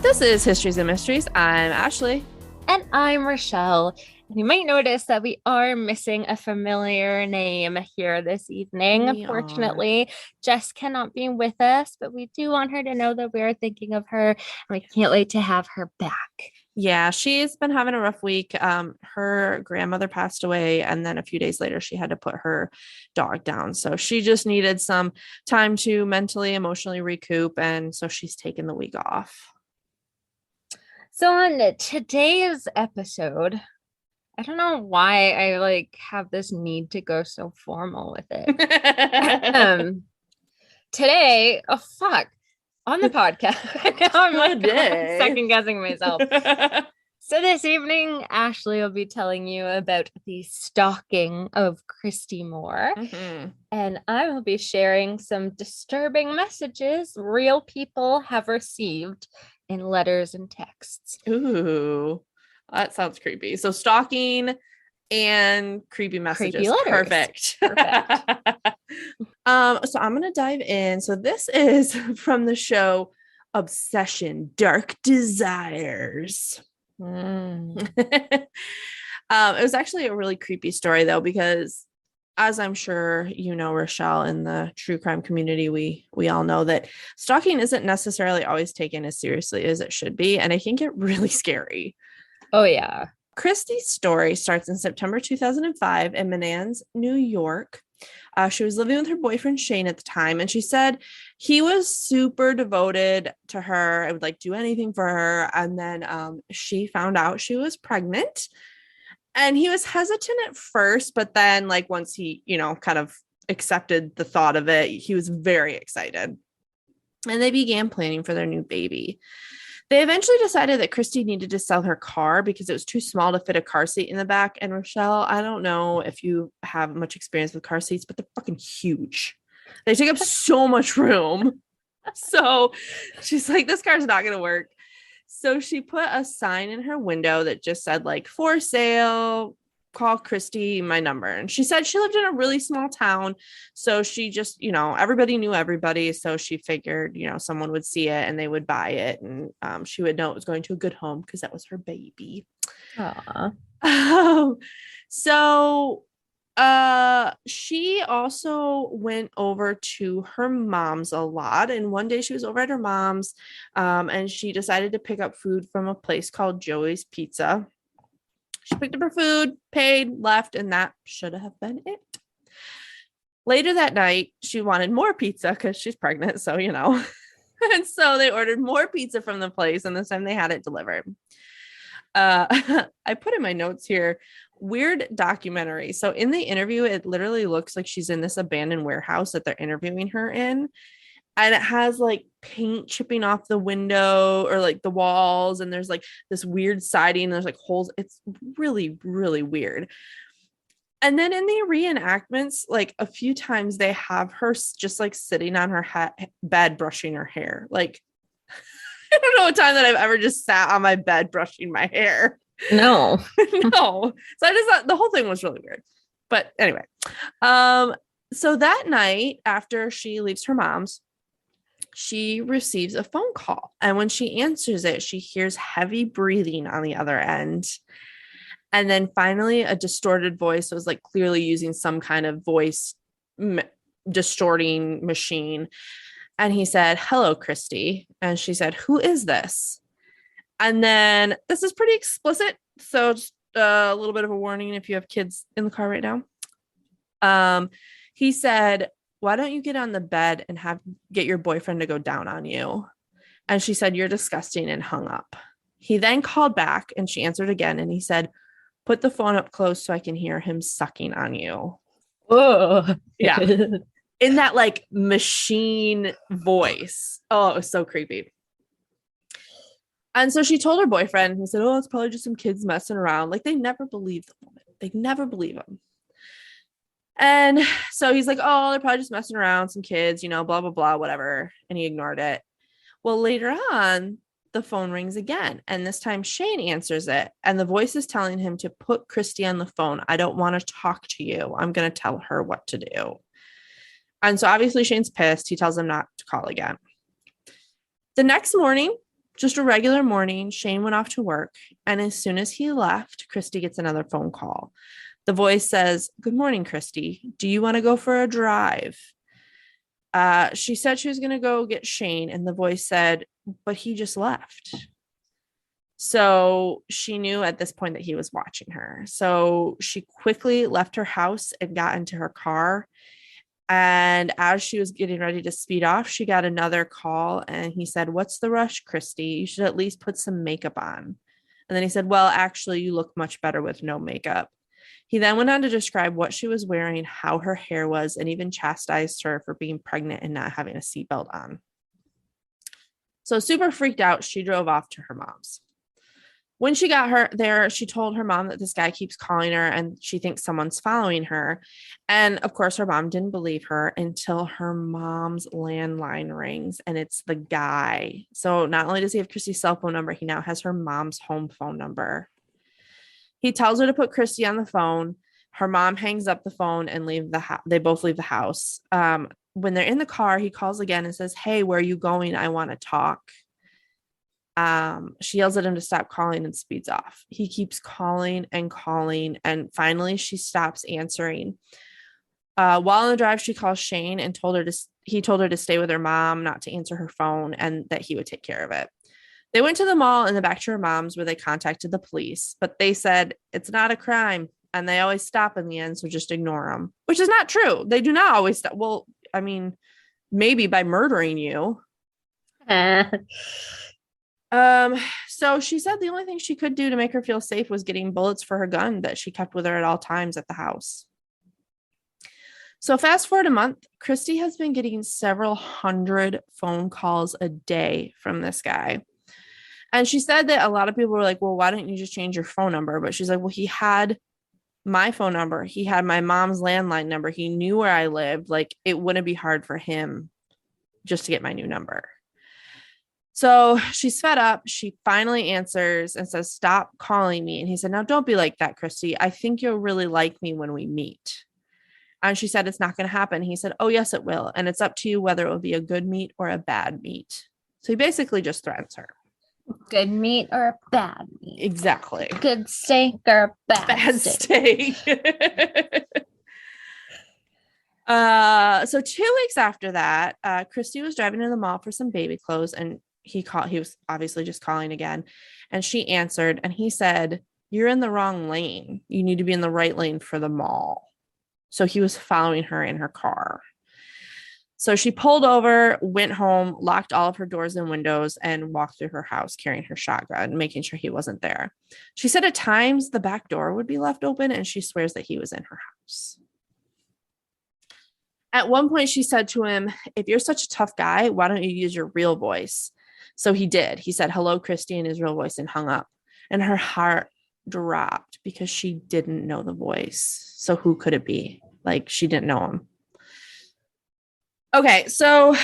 This is Histories and Mysteries. I'm Ashley. And I'm Rochelle. And you might notice that we are missing a familiar name here this evening. We are. Fortunately, Jess cannot be with us, but we do want her to know that we are thinking of her and we can't wait to have her back. Yeah, she's been having a rough week. Her grandmother passed away, and then a few days later, she had to put her dog down. So she just needed some time to mentally, emotionally recoup. And so she's taken the week off. So on today's episode, I don't know why I have this need to go so formal with it. Today, oh fuck, on the podcast. Now I'm second guessing myself. So this evening, Ashley will be telling you about the stalking of Kristy Moore. Mm-hmm. And I will be sharing some disturbing messages real people have received in letters and texts. Ooh, that sounds creepy. So stalking and creepy messages. Creepy Perfect. So I'm gonna dive in. So this is from the show Obsession: Dark Desires. It was actually a really creepy story though, because as I'm sure you know, Rochelle, in the true crime community, we all know that stalking isn't necessarily always taken as seriously as it should be, and it can get really scary. Oh yeah. Kristy's story starts in September 2005 in Menands, New York. She was living with her boyfriend Shane at the time, and she said he was super devoted to her. I would do anything for her. And then she found out she was pregnant, and he was hesitant at first, but then once he, kind of accepted the thought of it, he was very excited. And they began planning for their new baby. They eventually decided that Kristy needed to sell her car because it was too small to fit a car seat in the back. And Rochelle, I don't know if you have much experience with car seats, but they're fucking huge. They take up so much room. So she's like, this car's not going to work. So she put a sign in her window that just said for sale, call Kristy, my number. And she said she lived in a really small town. So she just, everybody knew everybody. So she figured, someone would see it and they would buy it. And she would know it was going to a good home because that was her baby. So she also went over to her mom's a lot. And one day she was over at her mom's and she decided to pick up food from a place called Joey's Pizza. She picked up her food, paid, left, and that should have been it. Later that night, she wanted more pizza because she's pregnant, so And so they ordered more pizza from the place, and this time they had it delivered. I put in my notes here, weird documentary. So in the interview, it literally looks like she's in this abandoned warehouse that they're interviewing her in. And it has paint chipping off the window or the walls, and there's this weird siding, and there's holes. It's really, really weird. And then in the reenactments, a few times they have her just sitting on her bed brushing her hair. I don't know a time that I've ever just sat on my bed brushing my hair. No. No. So I just thought the whole thing was really weird. But anyway, so that night after she leaves her mom's, she receives a phone call. And when she answers it, she hears heavy breathing on the other end. And then finally a distorted voice was clearly using some kind of voice distorting machine. And he said, "Hello, Kristy." And she said, "Who is this?" And then this is pretty explicit. So just a little bit of a warning if you have kids in the car right now. He said, "Why don't you get on the bed and get your boyfriend to go down on you?" And she said, "You're disgusting," and hung up. He then called back and she answered again. And he said, "Put the phone up close so I can hear him sucking on you." Whoa. Yeah. In that machine voice. Oh, it was so creepy. And so she told her boyfriend, he said, "Oh, it's probably just some kids messing around." They never believe the woman. They never believe him. And so he's like, "Oh, they're probably just messing around, some kids, blah, blah, blah, whatever." And he ignored it. Well, later on, the phone rings again. And this time Shane answers it. And the voice is telling him to put Kristy on the phone. "I don't want to talk to you. I'm going to tell her what to do." And so obviously Shane's pissed. He tells him not to call again. The next morning, Just a regular morning, Shane went off to work, and as soon as he left, Kristy gets another phone call. The voice says, "Good morning, Kristy. Do you want to go for a drive?" She said she was going to go get Shane, and the voice said, "But he just left." So she knew at this point that he was watching her. So she quickly left her house and got into her car. And as she was getting ready to speed off, she got another call, and he said, "What's the rush, Kristy? You should at least put some makeup on." And then he said, "Well, actually, you look much better with no makeup." He then went on to describe what she was wearing, how her hair was, and even chastised her for being pregnant and not having a seatbelt on. So, super freaked out, she drove off to her mom's. When she got her there, she told her mom that this guy keeps calling her and she thinks someone's following her. And of course, her mom didn't believe her until her mom's landline rings and it's the guy. So not only does he have Kristy's cell phone number, he now has her mom's home phone number. He tells her to put Kristy on the phone. Her mom hangs up the phone and they both leave the house. When they're in the car, he calls again and says, "Hey, where are you going? I want to talk." She yells at him to stop calling and speeds off. He keeps calling, and finally she stops answering. While on the drive, she calls Shane and he told her to stay with her mom, not to answer her phone, and that he would take care of it. They went to the mall and back to her mom's where they contacted the police, but they said it's not a crime and they always stop in the end, so just ignore them, which is not true. They do not always stop. Well, I mean, maybe by murdering you. So she said the only thing she could do to make her feel safe was getting bullets for her gun that she kept with her at all times at the house. So fast forward a month, Kristy has been getting several hundred phone calls a day from this guy. And she said that a lot of people were like, "Well, why don't you just change your phone number?" But she's like, "Well, he had my phone number. He had my mom's landline number. He knew where I lived. Like, it wouldn't be hard for him just to get my new number." So she's fed up. She finally answers and says, "Stop calling me." And he said, "Now, don't be like that, Kristy. I think you'll really like me when we meet." And she said, "It's not going to happen." He said, "Oh, yes, it will. And it's up to you whether it will be a good meet or a bad meet." So he basically just threatens her. Good meat or a bad meat? Exactly. Good steak or bad steak? So 2 weeks after that, Kristy was driving to the mall for some baby clothes, and he was obviously just calling again, and she answered, and he said, "You're in the wrong lane. You need to be in the right lane for the mall." So he was following her in her car. So she pulled over, went home, locked all of her doors and windows, and walked through her house carrying her shotgun, making sure he wasn't there. She said at times the back door would be left open, and she swears that he was in her house. At one point, she said to him, "If you're such a tough guy, why don't you use your real voice?" So he did. He said, "Hello, Kristy," in his real voice and hung up. And her heart dropped because she didn't know the voice. So who could it be? Like, she didn't know him. Okay, so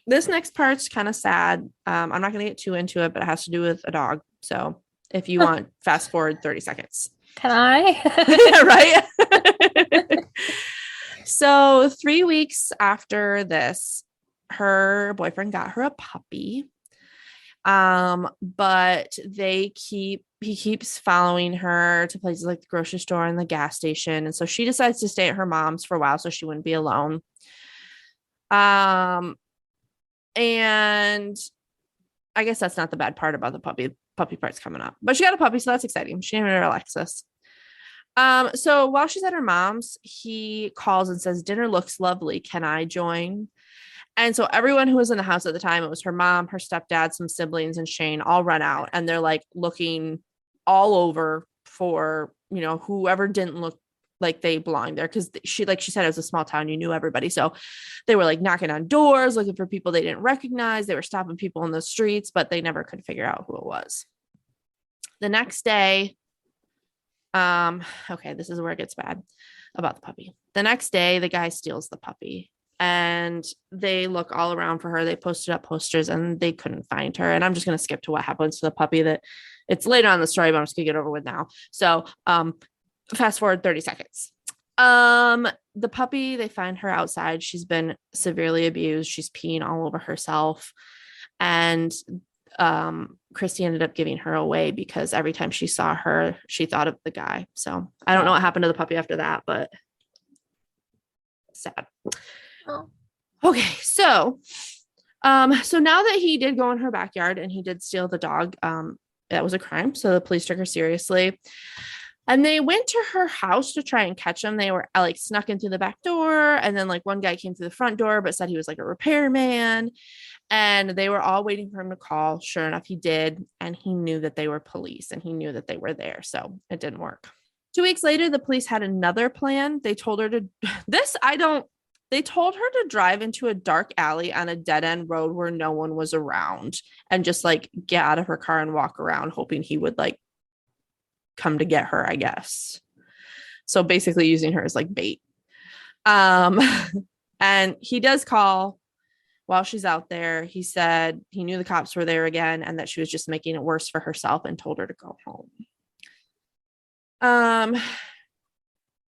this next part's kind of sad. I'm not going to get too into it, but it has to do with a dog. So if you want, fast forward 30 seconds. Can I? Right? So 3 weeks after this, her boyfriend got her a puppy. But he keeps following her to places like the grocery store and the gas station. And so she decides to stay at her mom's for a while so she wouldn't be alone. And I guess that's not the bad part about the puppy. Puppy part's coming up. But she got a puppy, so that's exciting. She named her Alexis. So while she's at her mom's, he calls and says, "Dinner looks lovely. Can I join?" And so everyone who was in the house at the time, it was her mom, her stepdad, some siblings, and Shane all run out. And they're like looking all over for, whoever didn't look like they belonged there. Cause she said, it was a small town. You knew everybody. So they were like knocking on doors, looking for people they didn't recognize. They were stopping people in the streets, but they never could figure out who it was. The next day, okay, this is where it gets bad about the puppy. The next day, the guy steals the puppy. And they look all around for her. They posted up posters and they couldn't find her. And I'm just going to skip to what happens to the puppy. That it's later on in the story, but I'm just going to get over with now. So fast forward 30 seconds. The puppy, they find her outside. She's been severely abused. She's peeing all over herself. And Kristy ended up giving her away because every time she saw her, she thought of the guy. So I don't know what happened to the puppy after that, but sad. Oh. Okay, so now that he did go in her backyard and he did steal the dog, that was a crime. So the police took her seriously. And they went to her house to try and catch him. They were like snuck in through the back door. And then like one guy came through the front door, but said he was like a repairman. And they were all waiting for him to call. Sure enough, he did. And he knew that they were police and he knew that they were there. So it didn't work. 2 weeks later, the police had another plan. They told her to they told her to drive into a dark alley on a dead end road where no one was around and just like get out of her car and walk around, hoping he would like come to get her, I guess. So basically using her as like bait. And he does call while she's out there. He said he knew the cops were there again and that she was just making it worse for herself and told her to go home.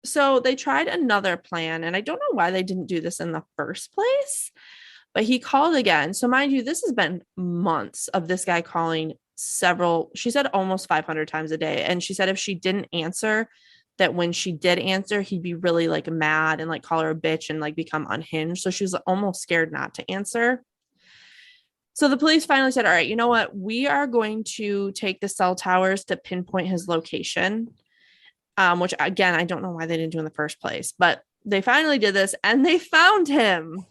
So they tried another plan, and I don't know why they didn't do this in the first place, but he called again. So mind you, this has been months of this guy calling she said almost 500 times a day. And she said if she didn't answer, that when she did answer, he'd be really like mad and like call her a bitch and like become unhinged. So she was almost scared not to answer. So the police finally said, all right, you know what? We are going to take the cell towers to pinpoint his location. Which again, I don't know why they didn't do in the first place, but they finally did this and they found him.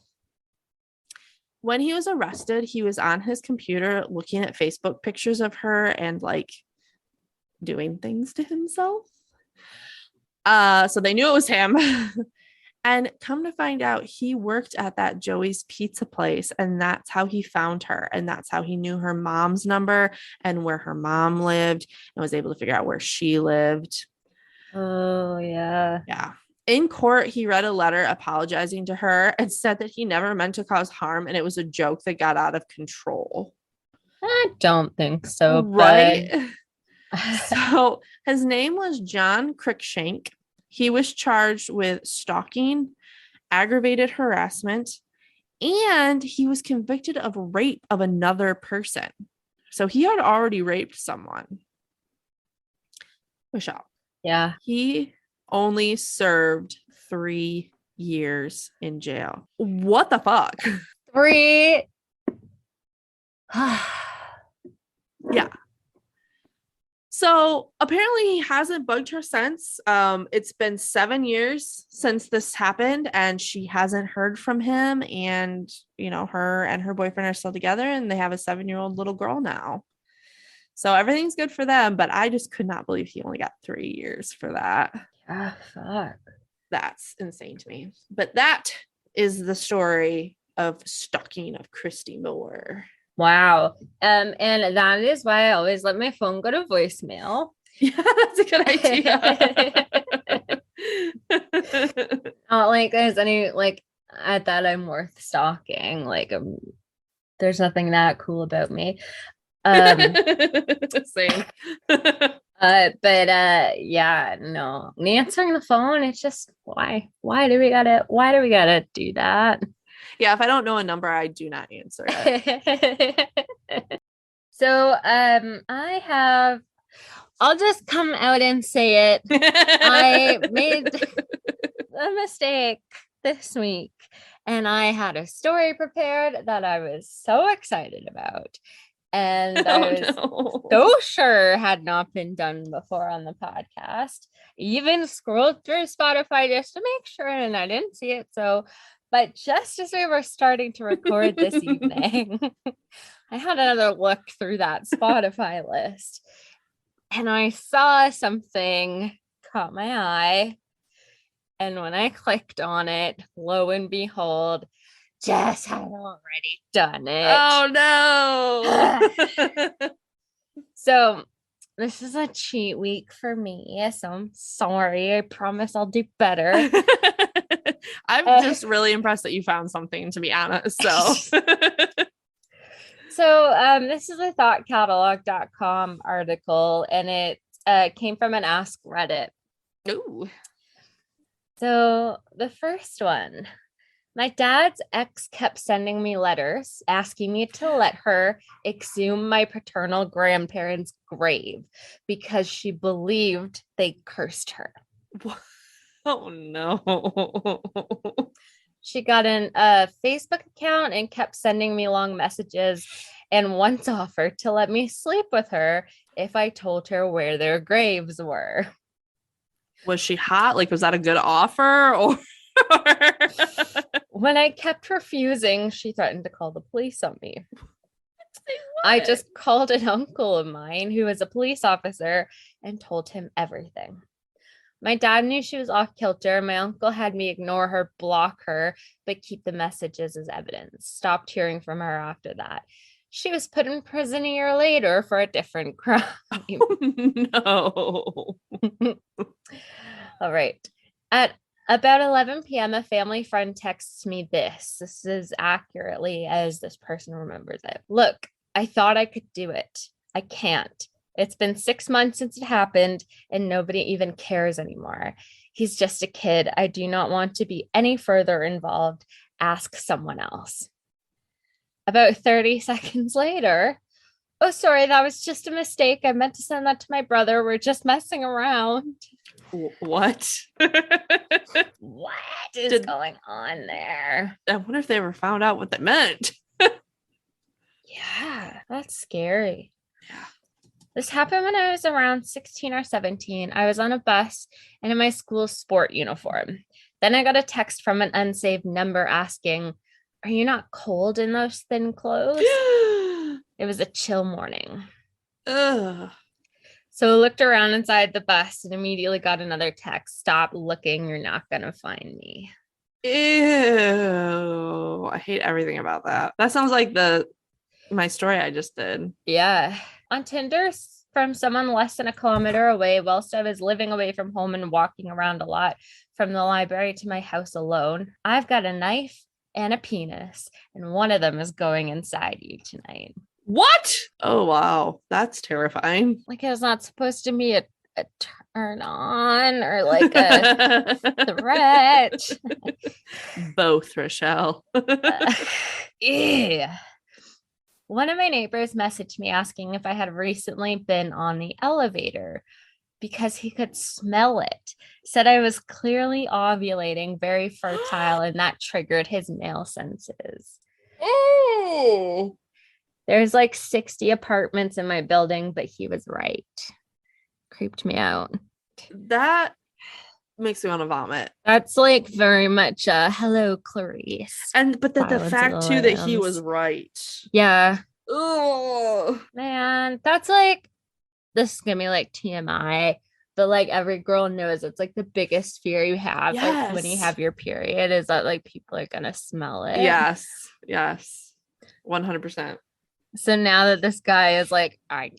When he was arrested, he was on his computer looking at Facebook pictures of her and like doing things to himself. So they knew it was him. And come to find out, he worked at that Joey's Pizza place, and that's how he found her. And that's how he knew her mom's number and where her mom lived and was able to figure out where she lived. Oh, yeah. Yeah. In court, he read a letter apologizing to her and said that he never meant to cause harm and it was a joke that got out of control. I don't think so. Right? But... So his name was John Cruikshank. He was charged with stalking, aggravated harassment, and he was convicted of rape of another person. So he had already raped someone. Michelle. Yeah. He only served 3 years in jail. What the fuck? 3. Yeah. So apparently he hasn't bugged her since. It's been 7 years since this happened and she hasn't heard from him. And, you know, her and her boyfriend are still together and they have a 7-year-old little girl now. So everything's good for them, but I just could not believe he only got 3 years for that. Ah, fuck. That's insane to me. But that is the story of Stalking of Kristy Moore. Wow. And that is why I always let my phone go to voicemail. Yeah, that's a good idea. Not like there's any like at that I'm worth stalking. Like there's nothing that cool about me. Same. But yeah, no. Answering the phone, it's just why do we gotta do that? Yeah, if I don't know a number, I do not answer it. So I'll just come out and say it. I made a mistake this week and I had a story prepared that I was so excited about. And I was so sure had not been done before on the podcast. Even scrolled through Spotify just to make sure, and I didn't see it. So, but just as we were starting to record this evening, I had another look through that Spotify list, and I saw something caught my eye. And when I clicked on it, lo and behold, Jess had already done it. Oh no. So this is a cheat week for me. So I'm sorry. I promise I'll do better. I'm just really impressed that you found something, to be honest. So this is a thoughtcatalog.com article and it came from an Ask Reddit. Ooh. So the first one. My dad's ex kept sending me letters asking me to let her exhume my paternal grandparents' grave because she believed they cursed her. Oh no. She got a Facebook account and kept sending me long messages and once offered to let me sleep with her if I told her where their graves were. Was she hot? Like, was that a good offer? Or When I kept refusing, she threatened to call the police on me. I just called an uncle of mine who was a police officer and told him everything. My dad knew she was off kilter. My uncle had me ignore her, block her, but keep the messages as evidence. Stopped hearing from her after that. She was put in prison a year later for a different crime. No. All right. At about 11 p.m., a family friend texts me this. This is accurately as this person remembers it. Look, I thought I could do it. I can't. It's been 6 months since it happened, and nobody even cares anymore. He's just a kid. I do not want to be any further involved. Ask someone else. About 30 seconds later, oh, sorry, that was just a mistake. I meant to send that to my brother. We're just messing around. What? What is going on there? I wonder if they ever found out what that meant. Yeah, that's scary. Yeah. This happened when I was around 16 or 17. I was on a bus and in my school sport uniform. Then I got a text from an unsaved number asking, "Are you not cold in those thin clothes?" It was a chill morning. Ugh. So I looked around inside the bus and immediately got another text. "Stop looking. You're not going to find me." Ew. I hate everything about that. That sounds like my story I just did. Yeah. On Tinder from someone less than a kilometer away, whilst I was living away from home and walking around a lot from the library to my house alone. I've got a knife and a penis, and one of them is going inside you tonight. What? Oh, wow. That's terrifying. Like it was not supposed to be a turn on or like a threat. Both, Rochelle. Yeah. One of my neighbors messaged me asking if I had recently been on the elevator because he could smell it. Said I was clearly ovulating, very fertile, and that triggered his male senses. Oh. There's like 60 apartments in my building, but he was right. Creeped me out. That makes me want to vomit. That's like very much hello, Clarice. But the fact too that he was right. Yeah. Oh man, that's like, this is gonna be like TMI, but like every girl knows it's like the biggest fear you have, like when you have your period, is that like people are gonna smell it. Yes 100%. So now that this guy is like, I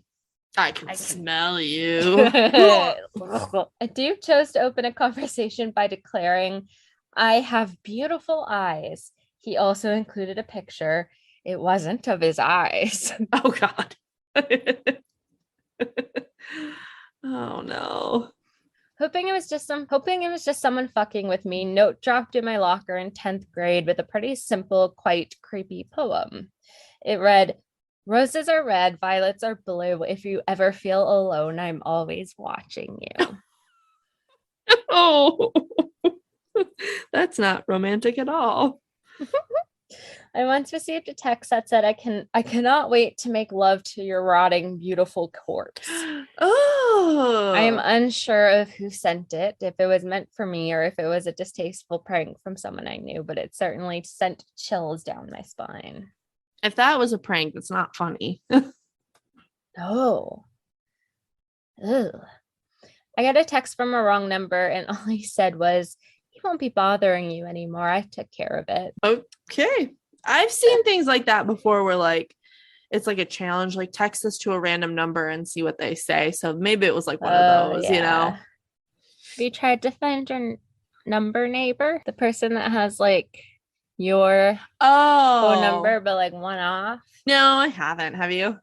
can smell you. A dude chose to open a conversation by declaring, "I have beautiful eyes." He also included a picture. It wasn't of his eyes. Oh God. Oh no. Hoping it was just someone fucking with me. Note dropped in my locker in 10th grade with a pretty simple, quite creepy poem. It read, "Roses are red, violets are blue. If you ever feel alone, I'm always watching you." Oh, that's not romantic at all. I once received a text that said, I cannot wait to make love to your rotting, beautiful corpse." Oh. I am unsure of who sent it, if it was meant for me or if it was a distasteful prank from someone I knew, but it certainly sent chills down my spine. If that was a prank, that's not funny. No. Ugh. I got a text from a wrong number and all he said was, "He won't be bothering you anymore. I took care of it." Okay. I've seen things like that before where like it's like a challenge, like text this to a random number and see what they say. So maybe it was like one of those, you know. Have you tried to find your number neighbor? The person that has like your phone number but like one off? No, I haven't. Have you?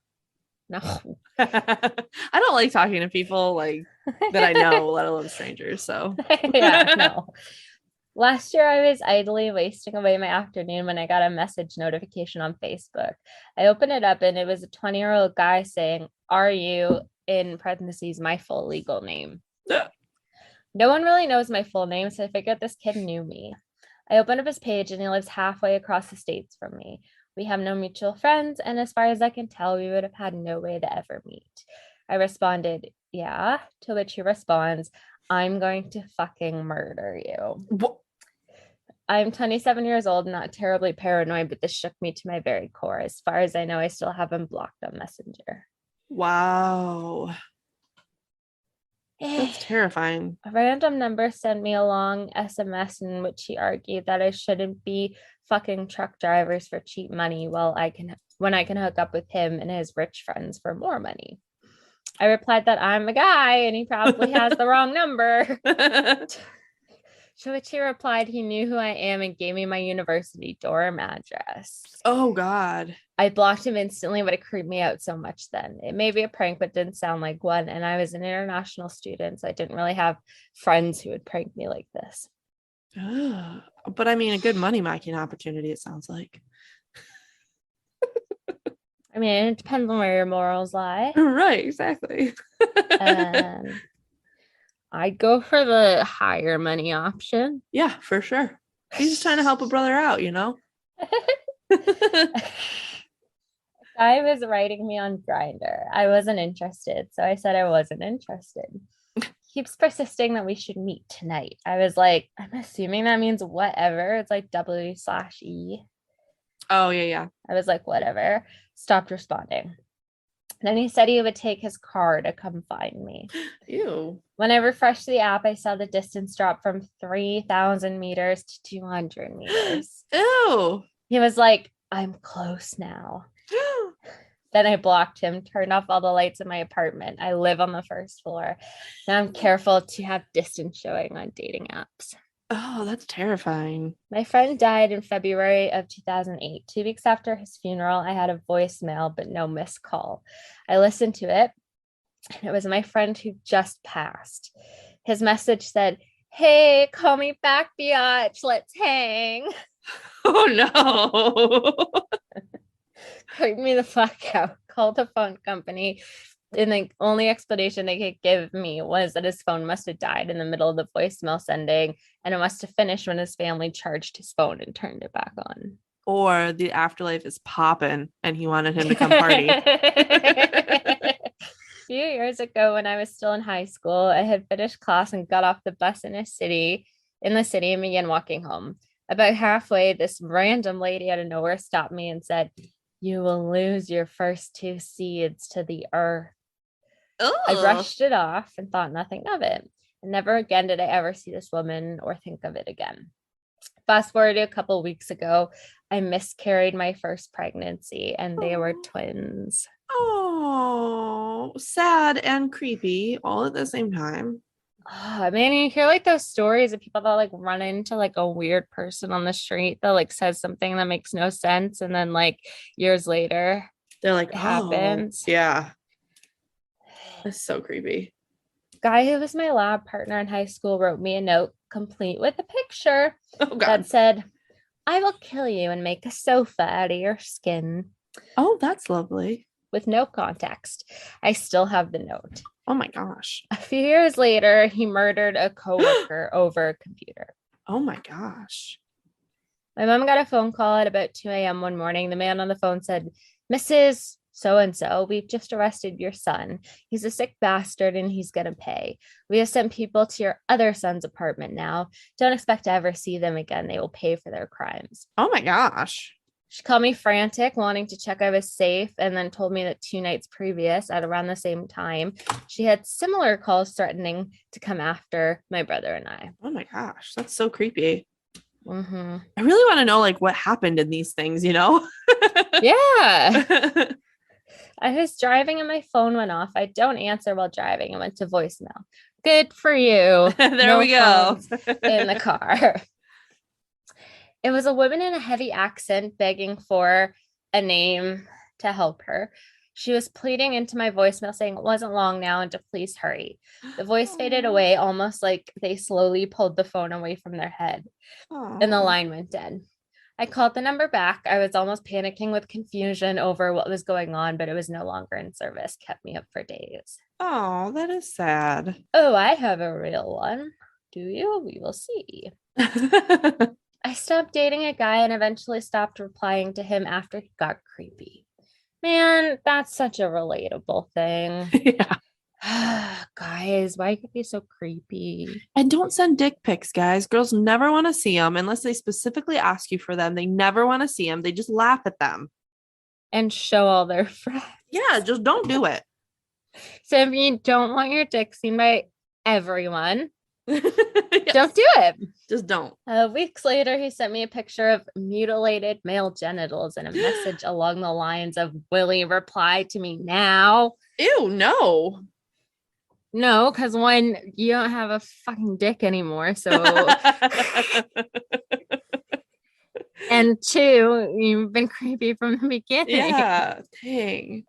No. I don't like talking to people like that I know, let alone strangers. So yeah, no. Last year, I was idly wasting away my afternoon when I got a message notification on Facebook. I opened it up and it was a 20-year-old guy saying, "Are you," in parentheses, my full legal name. No one really knows my full name, so I figured this kid knew me. I opened up his page and he lives halfway across the states from me. We have no mutual friends, and as far as I can tell, we would have had no way to ever meet. I responded, "Yeah," to which he responds, "I'm going to fucking murder you." What? I'm 27 years old, not terribly paranoid, but this shook me to my very core. As far as I know, I still have him blocked on Messenger. Wow. That's terrifying. A random number sent me a long SMS in which he argued that I shouldn't be fucking truck drivers for cheap money when I can hook up with him and his rich friends for more money. I replied that I'm a guy and he probably has the wrong number. To which he replied he knew who I am and gave me my university dorm address. Oh, God. I blocked him instantly, but it creeped me out so much then. It may be a prank, but didn't sound like one. And I was an international student, so I didn't really have friends who would prank me like this. But I mean, a good money making opportunity, it sounds like. I mean, it depends on where your morals lie. Right, exactly. I'd go for the higher money option. Yeah, for sure. He's just trying to help a brother out, you know? Guy was writing me on Grindr. I wasn't interested, so I said I wasn't interested. Keeps persisting that we should meet tonight. I was like, I'm assuming that means whatever. It's like W/E. Oh, yeah. I was like, whatever. Stopped responding. Then he said he would take his car to come find me. Ew. When I refreshed the app, I saw the distance drop from 3,000 meters to 200 meters. Ew. He was like, "I'm close now." Then I blocked him, turned off all the lights in my apartment. I live on the first floor. Now I'm careful to have distance showing on dating apps. Oh, that's terrifying. My friend died in February of 2008. 2 weeks after his funeral, I had a voicemail, but no missed call. I listened to it, and it was my friend who just passed. His message said, "Hey, call me back, biatch. Let's hang." Oh, no. Creeped me the fuck out. Called the phone company. And the only explanation they could give me was that his phone must have died in the middle of the voicemail sending, and it must have finished when his family charged his phone and turned it back on. Or the afterlife is popping and he wanted him to come party. A few years ago, when I was still in high school, I had finished class and got off the bus in the city and began walking home. About halfway, this random lady out of nowhere stopped me and said, "You will lose your first 2 seeds to the earth." Ugh. I brushed it off and thought nothing of it. And never again did I ever see this woman or think of it again. Fast forward to a couple of weeks ago, I miscarried my first pregnancy and they were twins. Oh, sad and creepy all at the same time. Oh, man, you hear like those stories of people that like run into like a weird person on the street that like says something that makes no sense, and then like years later they're like, it happens. Yeah. That's so creepy. Guy who was my lab partner in high school wrote me a note complete with a picture that said, "I will kill you and make a sofa out of your skin." Oh, that's lovely. With no context. I still have the note. Oh my gosh. A few years later, he murdered a coworker over a computer. Oh my gosh. My mom got a phone call at about 2 a.m. one morning. The man on the phone said, "Mrs. So-and-so, we've just arrested your son. He's a sick bastard and he's going to pay. We have sent people to your other son's apartment now. Don't expect to ever see them again. They will pay for their crimes." Oh my gosh. She called me frantic, wanting to check I was safe, and then told me that 2 nights previous, at around the same time, she had similar calls threatening to come after my brother and I. Oh my gosh, that's so creepy. Mm-hmm. I really want to know like what happened in these things, you know? Yeah. I was driving and my phone went off. I don't answer while driving. It went to voicemail. Good for you. There we go. In the car. It was a woman in a heavy accent begging for a name to help her. She was pleading into my voicemail saying it wasn't long now and to please hurry. The voice faded away, almost like they slowly pulled the phone away from their head, and the line went dead. I called the number back. I was almost panicking with confusion over what was going on, but it was no longer in service. Kept me up for days. Oh, that is sad. Oh, I have a real one. Do you? We will see. I stopped dating a guy and eventually stopped replying to him after he got creepy. Man, that's such a relatable thing. Yeah. Guys, why could be so creepy? And don't send dick pics, guys. Girls never want to see them unless they specifically ask you for them. They never want to see them. They just laugh at them. And show all their friends. Yeah, just don't do it. So if you don't want your dick seen by everyone, Yes. don't do it. Just don't. Weeks later, he sent me a picture of mutilated male genitals and a message along the lines of, "Will he reply to me now?" Ew, no. No, because one, you don't have a fucking dick anymore. So, and two, you've been creepy from the beginning. Yeah, dang.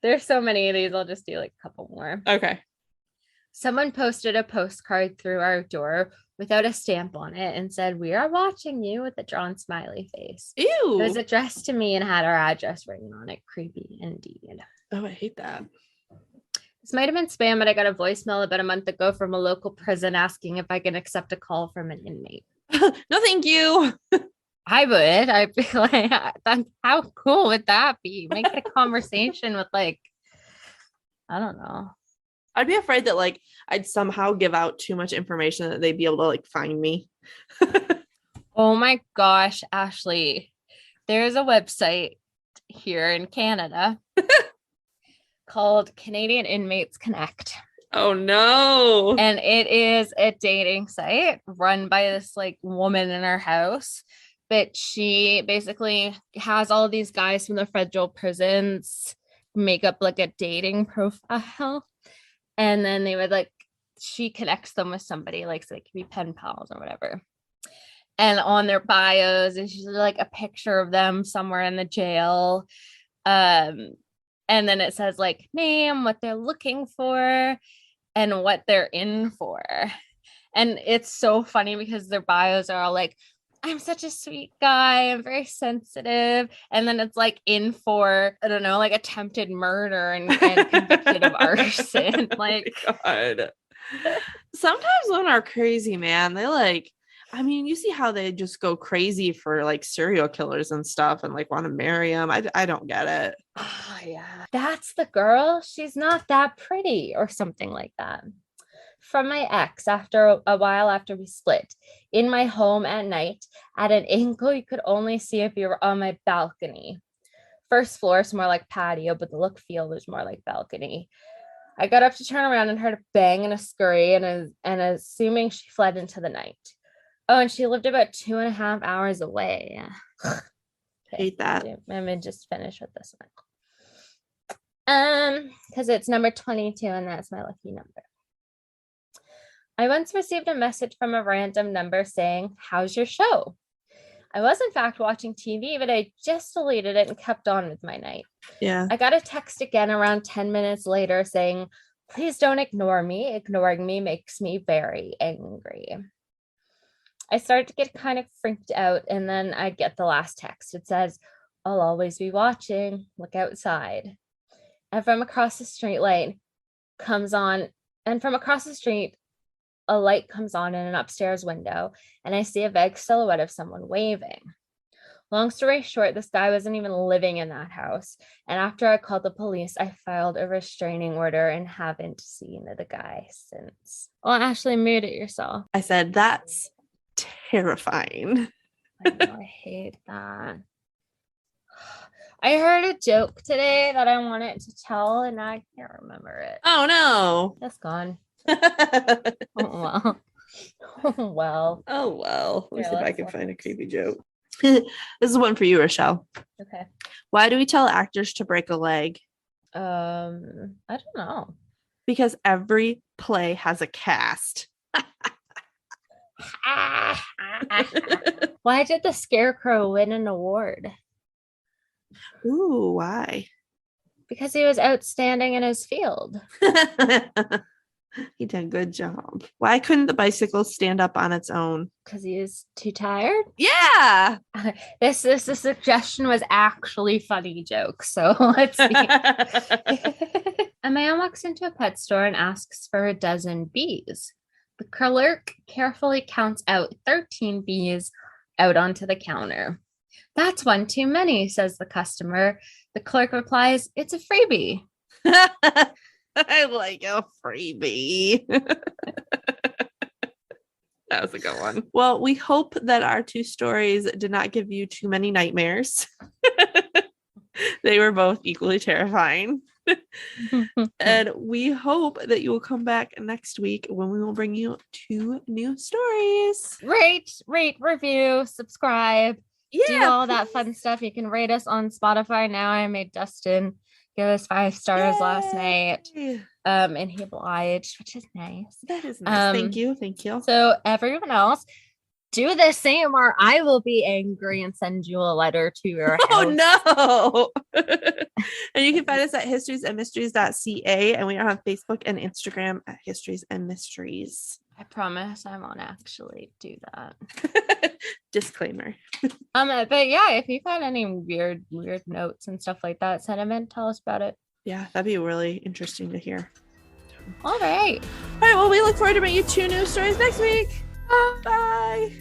There's so many of these. I'll just do like a couple more. Okay. Someone posted a postcard through our door without a stamp on it and said, "We are watching you," with a drawn smiley face. Ew. It was addressed to me and had our address written on it. Creepy indeed. Oh, I hate that. This might have been spam, but I got a voicemail about a month ago from a local prison asking if I can accept a call from an inmate. No, thank you. I would. I'd be like, how cool would that be? Make it a conversation with, like, I don't know. I'd be afraid that like I'd somehow give out too much information that they'd be able to like find me. Oh my gosh, Ashley. There's a website here in Canada called Canadian Inmates Connect. Oh no. And it is a dating site run by this like woman in her house. But she basically has all these guys from the federal prisons make up like a dating profile. And then they would like, she connects them with somebody, like, so they can be pen pals or whatever. And on their bios is usually like a picture of them somewhere in the jail. And then it says like name, what they're looking for, and what they're in for. And it's so funny because their bios are all like, "I'm such a sweet guy. I'm very sensitive." And then it's like in for, I don't know, like attempted murder and convicted of arson. Like, oh God. Sometimes women are crazy, man. They like, I mean, you see how they just go crazy for like serial killers and stuff and like want to marry them. I don't get it. oh yeah, that's the girl. She's not that pretty or something like that. From my ex, after a while after we split, in my home at night at an angle you could only see if you were on my balcony. First floor is more like patio, but the look feel was more like balcony. I got up to turn around and heard a bang and a scurry, and assuming she fled into the night. Oh, and she lived about 2.5 hours away. Okay. Hate that. Let me just finish with this one. Because it's number 22, and that's my lucky number. I once received a message from a random number saying, "How's your show?" I was in fact watching TV, but I just deleted it and kept on with my night. Yeah. I got a text again around 10 minutes later saying, "Please don't ignore me. Ignoring me makes me very angry." I started to get kind of freaked out, and then I get the last text. It says, "I'll always be watching. Look outside." And from across the street, a light comes on in an upstairs window, and I see a vague silhouette of someone waving. Long story short, this guy wasn't even living in that house. And after I called the police, I filed a restraining order and haven't seen the guy since. Well, Ashley, mute it yourself. I said, that's terrifying. I know, I hate that. I heard a joke today that I wanted to tell, and I can't remember it. Oh, no. That's gone. Oh, well. Oh, well. Oh, well. Let me Yeah, see if I let's can look. find a creepy joke. This is one for you, Rochelle. Okay. Why do we tell actors to break a leg? I don't know. Because every play has a cast. Why did the Scarecrow win an award? Ooh, why? Because he was outstanding in his field. He did a good job. Why couldn't the bicycle stand up on its own? Because he was too tired. Yeah. This suggestion was actually funny joke. So let's see. A man walks into a pet store and asks for a dozen bees. The clerk carefully counts out 13 bees out onto the counter. That's one too many, says the customer. The clerk replies, it's a freebie. I like a freebie. That was a good one. Well, we hope that our 2 stories did not give you too many nightmares. They were both equally terrifying. And we hope that you will come back next week when we will bring you 2 new stories. Rate, review, subscribe. Yeah, do all that fun stuff. You can rate us on Spotify now. I made Dustin give us 5 stars last night. And he obliged, which is nice. That is nice. Thank you. So everyone else, do the same or I will be angry and send you a letter to your house. Oh no. And you can find us at historiesandmysteries.ca, and we are on Facebook and Instagram at Histories and Mysteries. I promise I won't actually do that. Disclaimer. But yeah, if you've had any weird notes and stuff like that, send them in, tell us about it. Yeah, that'd be really interesting to hear. All right. Well, we look forward to bringing you 2 new stories next week. Bye.